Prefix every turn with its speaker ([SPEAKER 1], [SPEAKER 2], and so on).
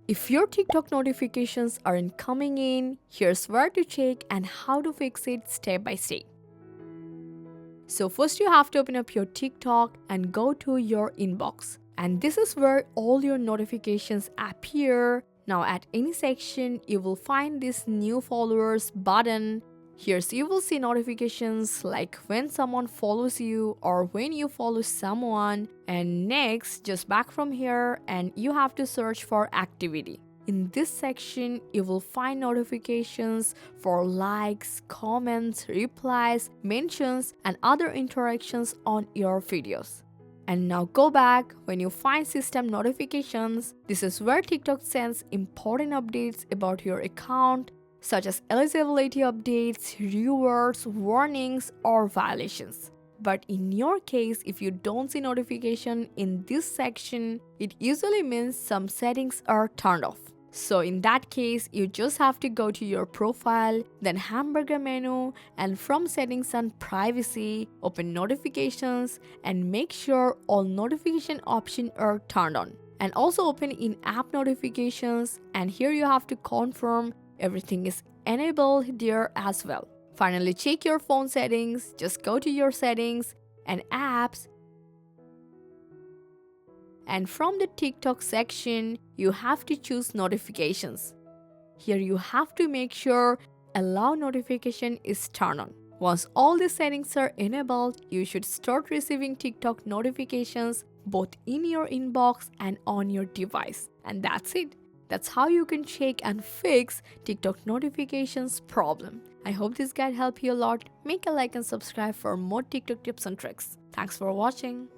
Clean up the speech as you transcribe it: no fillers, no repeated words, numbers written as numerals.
[SPEAKER 1] If your TikTok notifications aren't coming in, here's where to check and how to fix it step by step. So first you have to open up your TikTok and go to your inbox. And this is where all your notifications appear. Now at any section, you will find this new followers button. Here you will see notifications like when someone follows you or when you follow someone. And next, just back from here and you have to search for activity. In this section, you will find notifications for likes, comments, replies, mentions, and other interactions on your videos. And now go back when you find system notifications. This is where TikTok sends important updates about your account, such as eligibility updates, rewards, warnings, or violations. But in your case, if you don't see notification in this section, it usually means some settings are turned off. So in that case, you just have to go to your profile, then hamburger menu, and from settings and privacy, open notifications and make sure all notification options are turned on. And also open in-app notifications, and here you have to confirm everything is enabled there as well. Finally, check your phone settings, just go to your settings and apps. And from the TikTok section, you have to choose notifications. Here you have to make sure allow notification is turned on. Once all the settings are enabled, you should start receiving TikTok notifications both in your inbox and on your device. And that's it. That's how you can check and fix TikTok notifications problem. I hope this guide helped you a lot. Make a like and subscribe for more TikTok tips and tricks. Thanks for watching.